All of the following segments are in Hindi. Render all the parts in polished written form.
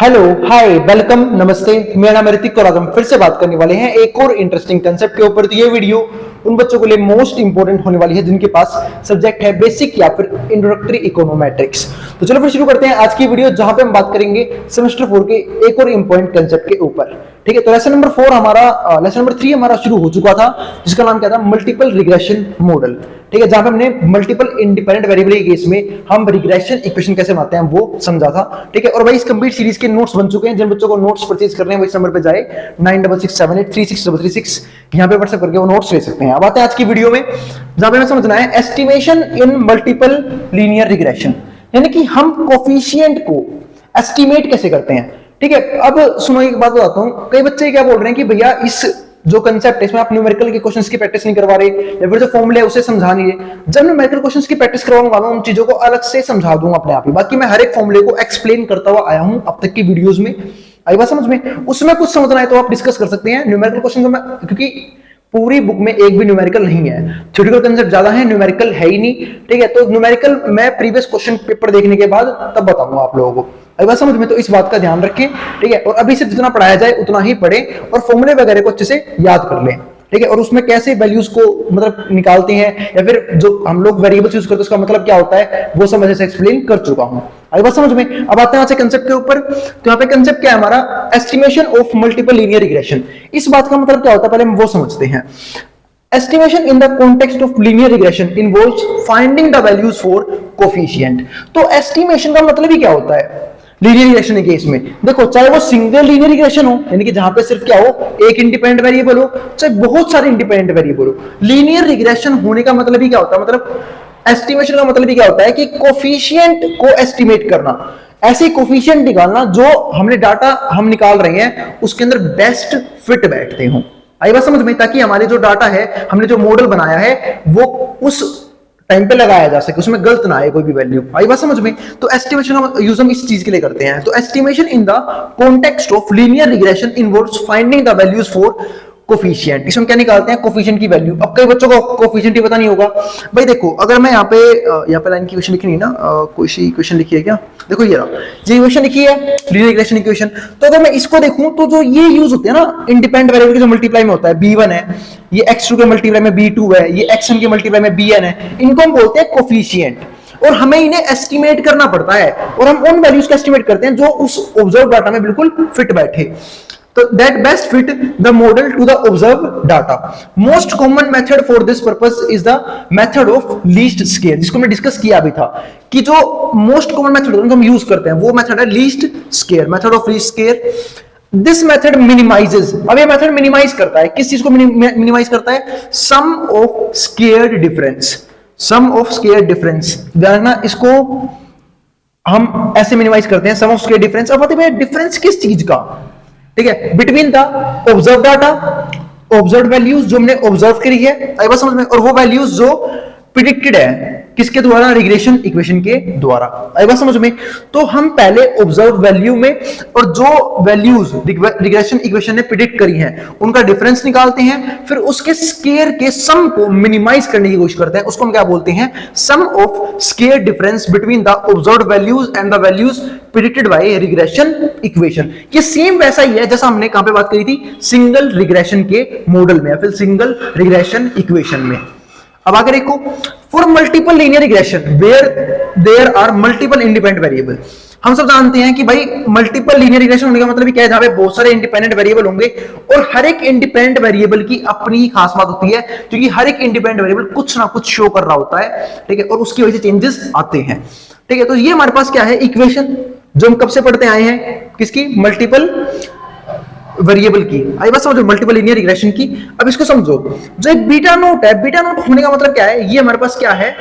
हेलो हाय वेलकम नमस्ते। मेरा नाम ऋतिक और आज हम फिर से बात करने वाले हैं एक और इंटरेस्टिंग कंसेप्ट के ऊपर। तो ये वीडियो उन बच्चों के लिए मोस्ट इंपोर्टेंट होने वाली है जिनके पास सब्जेक्ट है बेसिक या फिर इंट्रोडक्टरी इकोनोमेट्रिक्स। तो चलो फिर शुरू करते हैं आज की वीडियो, जहां पे हम बात करेंगे सेमेस्टर 4 के एक और इंपॉर्टेंट कंसेप्ट के ऊपर। ठीक है, तो लेसन नंबर 3 हमारा शुरू हो चुका था, जिसका नाम क्या था, मल्टीपल रिग्रेशन मॉडल। ठीक है, जहां पे हमने मल्टीपल इंडिपेंडेंट वेरिएबल के केस में हम रिग्रेशन इक्वेशन कैसे बनाते हैं वो समझा था। ठीक है, और भाई इस कंप्लीट सीरीज के नोट्स बन चुके हैं। जिन बच्चों को नोट्स परचेज करने हैं वो इस नंबर पे जाए 9667836336, यहाँ पे व्हाट्सएप करके वो नोट्स ले सकते हैं। अब आते हैं आज की वीडियो में, जहां पे हमें समझना है एस्टिमेशन इन मल्टीपल लीनियर रिग्रेशन, यानी कि हम कोफिशिएंट को एस्टिमेट कैसे करते हैं। ठीक है, अब सुनो एक बात बताता हूं। कई बच्चे क्या बोल रहे हैं कि भैया इस जो कंसेप्ट है इसमें आप न्यूमेरिकल के क्वेश्चंस की प्रैक्टिस नहीं करवा रहे या फिर जो फॉर्मूले है उसे समझा नहीं रहे। जब न्यूमेरिकल क्वेश्चंस की प्रैक्टिस करवाने वाला हूं, उन चीजों को अलग से समझा दूंगा अपने आप ही। बाकी मैं हर एक फॉर्मूले को एक्सप्लेन करता हुआ आया हूं अब तक की वीडियोस में। आई बात समझ में? उसमें कुछ समझना है तो आप डिस्कस कर सकते हैं न्यूमेरिकल क्वेश्चन में, क्योंकि पूरी बुक में एक भी न्यूमेरिकल नहीं है। थ्योरेटिकल कंसेप्ट ज्यादा है, न्यूमेरिकल है ही नहीं। ठीक है, तो न्यूमेरिकल मैं प्रीवियस क्वेश्चन पेपर देखने के बाद तब बताऊंगा आप लोगों को। अगर बात समझ में, तो इस बात का ध्यान रखें। ठीक है, और अभी से जितना पढ़ाया जाए उतना ही पढ़े और फॉर्मूले वगैरह को अच्छे से याद कर लें। ठीक है, और उसमें कैसे वैल्यूज को मतलब निकालते हैं या फिर जो हम लोग वेरिएबल्स यूज करते हैं उसका मतलब क्या होता है वो सब अच्छे से एक्सप्लेन कर चुका हूं। आई बात समझ में? अब आते हैं कंसेप्ट के ऊपर। तो यहाँ पे कंसेप्ट क्या है हमारा, estimation of multiple linear regression. इस बात का मतलब क्या होता है पहले हम वो समझते हैं। Estimation in the context of linear regression involves finding the values for coefficient। तो estimation का मतलब ही क्या होता है लीनियर रिग्रेशन के केस में? देखो, चाहे वो सिंगल लीनियर रिग्रेशन हो, यानी कि जहां पे सिर्फ क्या हो, एक इंडिपेंडेंट वेरिएबल हो, चाहे बहुत सारे इंडिपेंडेंट वेरिएबल हो। लीनियर रिग्रेशन होने का मतलब ही क्या होता है, मतलब एस्टिमेशन का मतलब ही क्या होता है कि कोफिशिएंट को एस्टिमेट करना, ऐसे कोफिशिएंट निकालना जो हमने डाटा हम निकाल रहे हैं उसके अंदर बेस्ट फिट बैठते हो। आई बात समझ में? ताकि हमारे जो डाटा है, हमने जो मॉडल बनाया है वो उस टाइम पे लगाया जा सके, उसमें गलत ना आए कोई भी वैल्यू। आई बात समझ में? तो एस्टिमेशन का यूज हम इस चीज के लिए करते हैं। तो estimation in the context of linear regression involves finding the values for coefficient. इसमें क्या निकालते हैं, कोफिशिएंट की वैल्यू। अब कई बच्चों को कोफिशिएंट ही पता नहीं होगा। भाई देखो, अगर मैं यहाँ पे लाइन की इक्वेशन लिखी नहीं ना, कोई सी इक्वेशन लिखी है क्या? देखो ये इक्वेशन लिखी है, लीनियर रिग्रेशन इक्वेशन। तो अगर मैं इसको देखूं तो जो ये यूज होते हैं ना इंडिपेंडेंट वेरिएबल के जो मल्टीप्लाई में होता है, b1 है, ये x2 के मल्टीप्लाई में b2 है, ये xn के मल्टीप्लाई में bn है, इनको हम बोलते हैं कोफिशिएंट। और हमें इन्हें एस्टिमेट करना पड़ता है और हम उन वैल्यूज को एस्टिमेट करते हैं जो उस ऑब्जर्व डाटा में बिल्कुल फिट बैठे। तो that best fit the model to the observed data. Most common method for this purpose is the method of least square, जिसको हमने डिस्कस किया भी था कि जो मोस्ट कॉमन मेथड हम यूज करते हैं वो मेथड है least square, method of least square. This method minimises, अब ये मेथड मिनिमाइज करता है, किस चीज को मिनिमाइज करता है, sum of squared difference, sum of squared difference. ध्यान, इसको हम ऐसे मिनिमाइज करते हैं, सम ऑफ स्क्वायर्ड डिफरेंस। अब बताइए डिफरेंस किस चीज का? ठीक है, between the observe data, observe values जो हमने ऑब्जर्व करी है, आई बात समझ में, और वो वैल्यूज जो प्रिडिक्टेड है किसके द्वारा, रिग्रेशन इक्वेशन के द्वारा। आई बात समझ में? तो हम पहले ऑब्जर्व वैल्यू में और जो वैल्यूज रिग्रेशन इक्वेशन ने प्रिडिक्ट करी हैं उनका डिफरेंस निकालते हैं, फिर उसके स्क्वायर के सम को मिनिमाइज करने की कोशिश करते हैं। उसको हम क्या बोलते हैं, sum of square difference between the observed values and the values predicted by regression equation. ये सेम वैसा ही है जैसा हमने कहां पे बात करी थी, सिंगल रिग्रेशन के मॉडल में या फिर सिंगल रिग्रेशन इक्वेशन में। अब आगे देखो, for multiple linear regression where there are multiple independent variable. हम सब जानते हैं कि भाई मल्टीपल लीनियर रिग्रेशन होने का मतलब क्या है, जहां पे बहुत सारे इंडिपेंडेंट वेरिएबल होंगे और हर एक इंडिपेंडेंट वेरिएबल की अपनी ही खास बात होती है, क्योंकि हर एक इंडिपेंडेंट वेरिएबल कुछ ना कुछ शो कर रहा होता है। ठीक है, और उसकी वजह से चेंजेस आते हैं। ठीक है, तो ये हमारे पास क्या है, इक्वेशन जो हम कब से पढ़ते आए हैं, किसकी, मल्टीपल वेरिएबल की। आई बात समझो, मल्टीपल लीनियर रिग्रेशन की। अब इसको समझो, जो एक बीटा नोट है, बीटा नोट होने का मतलब क्या है, ये हमारे पास क्या है,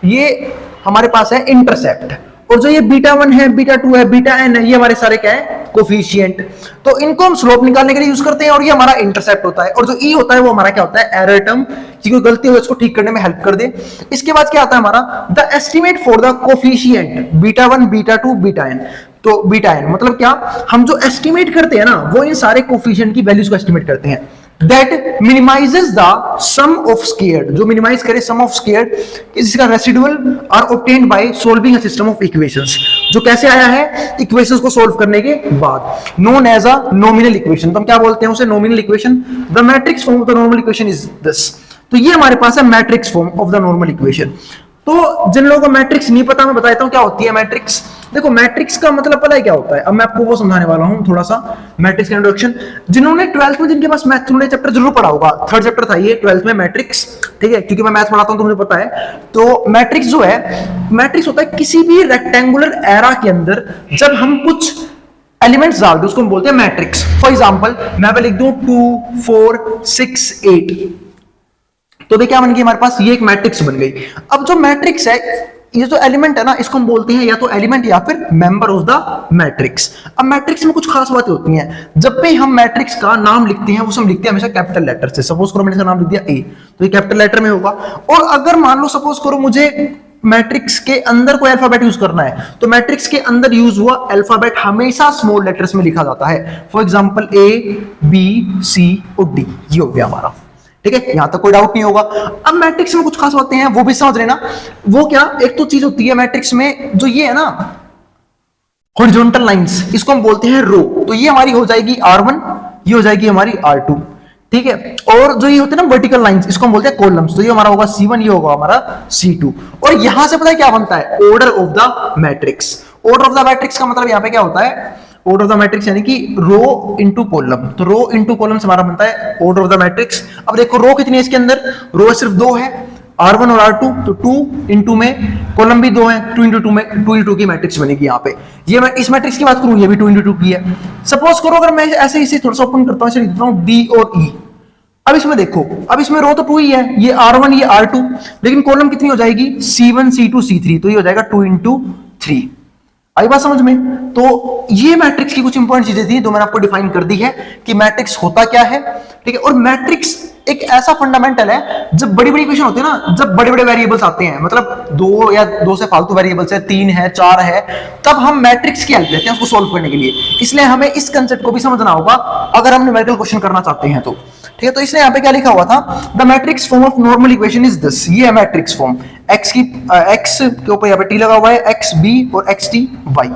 ये हमारे पास है इंटरसेप्ट। और जो ये बीटा 1 है, बीटा 2 है, बीटा n है, ये हमारे सारे क्या है, कोफिशिएंट। तो इनको हम स्लोप निकालने के लिए यूज करते हैं और ये हमारा इंटरसेप्ट होता है। और जो e होता है वो हमारा क्या होता है, एरर टर्म, कि कोई गलती हो इसको ठीक करने में हेल्प कर दे। इसके बाद क्या आता है हमारा, the estimate for the coefficient beta 1, beta 2, beta n। तो बीटा n मतलब क्या, हम जो एस्टिमेट करते हैं ना वो इन सारे कोफिशिएंट की वैल्यूज को एस्टिमेट करते हैं। That minimises the sum of squared, जो मिनिमाइज करे सम ऑफ स्क्वेयर्ड, जिसका residual are obtained by solving a system of equations, जो कैसे आया है इक्वेशंस को सॉल्व करने के बाद, known as a nominal equation. तो हम क्या बोलते हैं उसे, nominal equation. The matrix form of the normal equation is this. तो ये हमारे पास है matrix form of the normal equation. तो जिन लोगों को मैट्रिक्स नहीं पता, मैं बताता हूं क्या होती है मैट्रिक्स। देखो मैट्रिक्स का मतलब पता है क्या होता है, अब मैं आपको वो समझाने वाला हूं थोड़ा सा मैट्रिक्स का इंट्रोडक्शन। जिन्होंने 12th में, जिनके पास मैथ ने चैप्टर जरूर पढ़ा होगा, 3rd चैप्टर था ये 12th में, मैट्रिक्स, ठीक है, क्योंकि मैं मैथ पढ़ाता हूं तो मुझे पता है। तो मैट्रिक्स जो है, मैट्रिक्स होता है किसी भी रेक्टेंगुलर एरा के अंदर जब हम कुछ एलिमेंट्स डाल दे उसको हम बोलते हैं मैट्रिक्स। फॉर एग्जांपल मैं लिख दूं 2 4 6 8, तो देखिए क्या बन गई हमारे पास, ये एक मैट्रिक्स बन गई। अब जो मैट्रिक्स है, ये जो एलिमेंट है ना, इसको हम बोलते हैं या तो एलिमेंट या फिर मेंबर ऑफ द मैट्रिक्स। अब मैट्रिक्स में कुछ खास बातें होती हैं। जब भी हम मैट्रिक्स का नाम लिखते हैं वो हम लिखते हैं हमेशा कैपिटल लेटर से। सपोज करो मैंने इसका नाम लिख दिया ए, तो ये कैपिटल लेटर में होगा। और अगर मान लो सपोज करो मुझे मैट्रिक्स के अंदर कोई अल्फाबेट यूज करना है, तो मैट्रिक्स के अंदर यूज हुआ अल्फाबेट हमेशा स्मॉल लेटर्स में लिखा जाता है। For example A B C और डी, ये हो गया हमारा, ठीक है, यहां तक कोई डाउट नहीं होगा। अब मैट्रिक्स में कुछ खास बातें हैं, वो भी समझ लेना। वो क्या, एक तो चीज होती है मैट्रिक्स में, जो ये है ना हॉरिजॉन्टल लाइंस, इसको हम बोलते हैं रो। तो ये हमारी हो जाएगी R1, ये हो जाएगी हमारी R2, ठीक है। और जो ये होते हैं ना वर्टिकल लाइंस, इसको हम बोलते हैं कॉलम्स। तो ये हमारा होगा C1, ये होगा हमारा C2। और यहां से पता है क्या बनता है, order of the matrix. Order of the matrix का मतलब यहां पे क्या होता है, ऑर्डर ऑफ द मैट्रिक्स यानी कि रो इनटू कॉलम। तो रो इनटू कॉलम से हमारा बनता है ऑर्डर ऑफ द मैट्रिक्स। अब देखो रो कितनी है इसके अंदर, रो सिर्फ 2 है, R1 और R2, तो 2 इंटू में कॉलम भी 2 है, 2 इंटू 2 में 2 इंटू 2 की मैट्रिक्स बनेगी यहाँ पे। ये मैं इस मैट्रिक्स की बात करूं, ये भी 2 इंटू 2 की है। सपोज करो अगर मैं ऐसे इसे थोड़ा सा ओपन करता हूं, इसे लिख देता हूं D और E। अब इसमें देखो, अब इसमें रो तो 2 ही है, ये R1 ये R2, लेकिन कॉलम कितनी हो जाएगी, C1 C2 C3, तो ये हो जाएगा 2 इंटू 3। आई बात समझ में। तो ये मैट्रिक्स की कुछ इंपॉर्टेंट चीजें थी जो मैंने आपको डिफाइन कर दी है कि मैट्रिक्स होता क्या है, ठीक है। और मैट्रिक्स एक ऐसा फंडामेंटल है, जब बड़ी बड़ी इक्वेशन होती है ना, जब बड़े बड़े वेरिएबल्स आते हैं, मतलब 2 या 2 से फालतू वेरिएबल्स है, 3 है 4 है, तब हम मैट्रिक्स की हेल्प लेते हैं उसको सोल्व करने के लिए। इसलिए हमें इस कंसेप्ट को भी समझना होगा अगर हम न्यूमेरिकल क्वेश्चन करना चाहते हैं तो, ठीक है। तो इसलिए यहाँ पे क्या लिखा हुआ था, the matrix form of normal equation is this. ये है मैट्रिक्स फॉर्म, x के ऊपर यहाँ पे t लगा हुआ है, x b और x t y,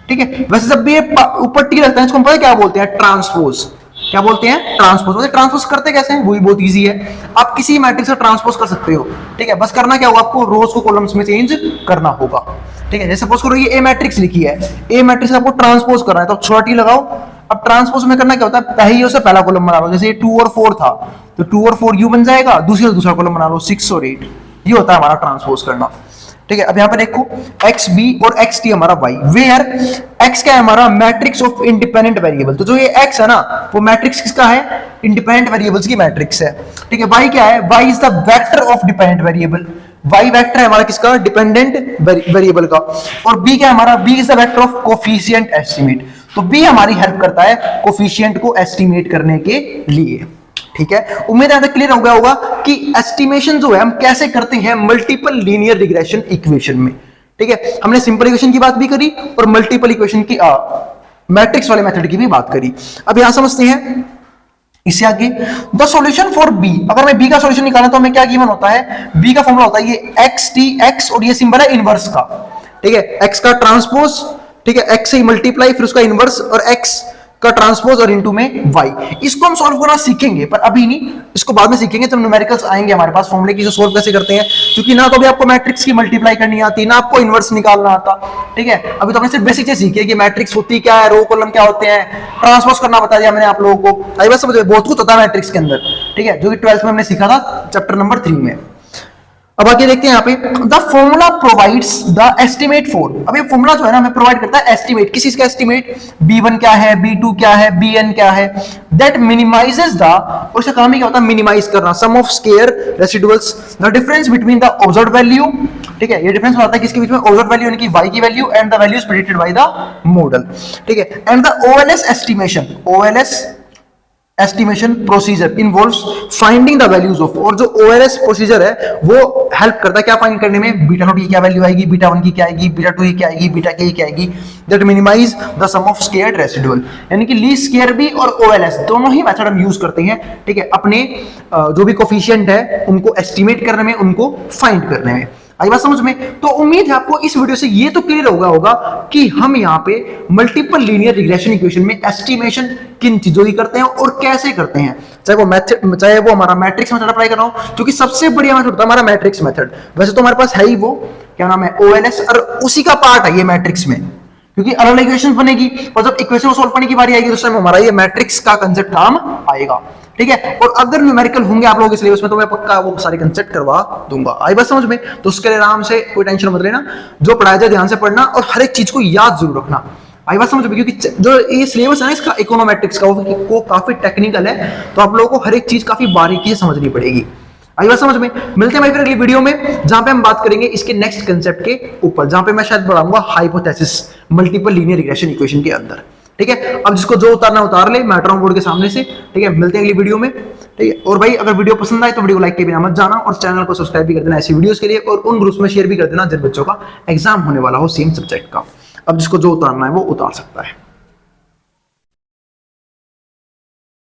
ठीक है। वैसे जब भी ऊपर t लगता है इसको हम पता है क्या बोलते हैं, ट्रांसपोज। क्या बोलते हैं, ट्रांसपोज। मतलब ट्रांसपोज करते कैसे हैं, वो भी बहुत इजी है। आप किसी मैट्रिक्स का ट्रांसपोज कर सकते हो, ठीक है। बस करना क्या होगा, आपको रोज को कॉलम्स में चेंज करना होगा, ठीक है। जैसे सपोज करो ये ए मैट्रिक्स लिखी है, ए मैट्रिक्स आपको ट्रांसपोज करना है, तो छोटा टी लगाओ। अब ट्रांसपोज में करना क्या होता है, पहले से पहला कॉलम बना लो। जैसे ये 2 और 4 था, तो 2 और 4 यू बन जाएगा, दूसरा कॉलम बना लो 6 और 8। ये होता है हमारा ट्रांसपोज करना, ठीक है। अब यहाँ पे देखो एक्स बी और एक्स टी हमारा वाई, वेयर एक्स क्या है हमारा, मैट्रिक्स ऑफ इंडिपेंडेंट वेरिएबल। तो जो ये एक्स है ना, वो मैट्रिक्स किसका है, इंडिपेंडेंट वेरिएबल्स की मैट्रिक्स है, ठीक है। वाई क्या है, Y is the vector of dependent variable. Y vector है हमारा किसका, डिपेंडेंट वेरिएबल का। और बी क्या है हमारा, B is the vector of coefficient estimate. तो बी हमारी हेल्प करता है कोफिशिएंट को एस्टिमेट करने के लिए, ठीक है। उम्मीद है क्लियर हो गया होगा कि एस्टिमेशन जो है हम कैसे करते हैं मल्टीपल लीनियर रिग्रेशन इक्वेशन में, ठीक है। हमने सिंपल इक्वेशन की बात भी करी और मल्टीपल इक्वेशन की मैट्रिक्स वाले मेथड की भी बात करी। अब यहां समझते हैं इससे आगे, द सॉल्यूशन फॉर बी। अगर मैं बी का सॉल्यूशन निकालना तो हमें क्या गिवन होता है, बी का फॉर्मूला होता है ये एक्स टी एक्स, और ये सिंबल है इनवर्स का, ठीक है। एक्स का ट्रांसपोज, ठीक है, एक्स से मल्टीप्लाई फिर उसका इनवर्स, और एक्स का ट्रांसपोज और इनटू में y। इसको हम सॉल्व करना सीखेंगे, पर अभी नहीं, इसको बाद में सीखेंगे जब न्यूमेरिकल्स आएंगे हमारे पास, फॉर्मूले की सोल्व कैसे करते हैं। क्योंकि ना तो अभी आपको मैट्रिक्स की मल्टीप्लाई करनी आती, ना आपको इनवर्स निकालना आता, ठीक है। अभी तो हमने सिर्फ बेसिक चीज सीखी है कि मैट्रिक्स होती क्या है, रो कॉलम क्या होते हैं, ट्रांसपोज करना बता दिया मैंने आप लोगों को। आई बात समझ में, बहुत कुछ होता है मैट्रिक्स के अंदर, ठीक है, जो कि 12th में हमने सीखा था चैप्टर नंबर 3 में। अब आगे देखते हैं यहाँ पे, the formula provides the estimate for. अब ये फॉर्मूला जो है ना हमें प्रोवाइड करता है एस्टिमेट, किस चीज का एस्टिमेट, b1 क्या है, b2 क्या है, bn क्या है, दैट मिनिमाइजेस द, और इसका काम ही क्या होता है, मिनिमाइज करना, sum of square residuals, the difference between the observed value, ठीक है। ये डिफरेंस होता है किसके बीच में, ऑब्जर्व्ड वैल्यू यानी कि y की value and the values predicted by the model, ठीक है। And the OLS estimation, OLS estimation procedure involves finding the values of, और जो ओएलएस प्रोसीजर है वो हेल्प करता है क्या फाइंड करने में, बीटा नॉट की क्या वैल्यू आएगी, बीटा 1 की क्या आएगी, बीटा 2 की क्या आएगी, बीटा के की क्या आएगी, that minimise the sum of squared residual. यानी कि लीस्ट स्क्वायर भी और ओएलएस दोनों ही मेथड हम यूज करते हैं, ठीक है, अपने जो भी कोफिशिएंट है उनको एस्टिमेट करने में, उनको फाइंड करने में। आई बात समझ में? तो उम्मीद है आपको इस वीडियो से ये तो क्लियर होगा कि हम यहाँ पे मल्टीपल लीनियर रिग्रेशन इक्वेशन में एस्टिमेशन किन चीजों की करते हैं और कैसे करते हैं, चाहे वो हमारा मैट्रिक्स मेथड अप्लाई कर रहा हूं, क्योंकि सबसे बढ़िया मेथड होता है हमारा मैट्रिक्स मेथड। वैसे तो हमारे पास है ही वो, क्या नाम है, ओएलएस, और उसी का पार्ट है ये मैट्रिक्स में, क्योंकि अलग अलग इक्वेशन बनेगी और जब इक्वेशन को सॉल्व करने की बारी आएगी तो उस टाइम हमारा ये मैट्रिक्स का कंसेप्ट काम आएगा, ठीक है। और अगर न्यूमेरिकल होंगे आप लोगों के सिलेबस में तो मैं पक्का वो सारे कंसेप्ट करवा दूंगा। आई बात समझ में? तो उसके लिए आराम से कोई टेंशन मत लेना, जो पढ़ाया जाए ध्यान से पढ़ना और हर एक चीज को याद जरूर रखना। आई बात समझ में? क्योंकि जो ये सिलेबस है ना इसका इकोनोमेट्रिक्स का, वो काफी टेक्निकल है, तो आप लोगों को हर एक चीज काफी बारीकी से समझनी पड़ेगी। आई बात समझ में? मिलते हैं भाई फिर अगली वीडियो में, जहां पे हम बात करेंगे इसके नेक्स्ट कंसेप्ट के ऊपर, जहां पे मैं शायद बढ़ाऊंगा hypothesis multiple linear regression equation के अंदर, ठीक है। अब जिसको जो उतारना उतार ले, मैं हट रहा हूं बोर्ड के सामने से, ठीक है। मिलते हैं अगली वीडियो में, ठीक है। और भाई अगर वीडियो पसंद आए तो वीडियो को लाइक के बिना मत जाना, और चैनल को सब्सक्राइब भी कर देना ऐसी वीडियोस के लिए, और उन ग्रुप्स में शेयर भी कर देना जिन बच्चों का एग्जाम होने वाला हो सेम सब्जेक्ट का। अब जिसको जो उतारना है वो उतार सकता है।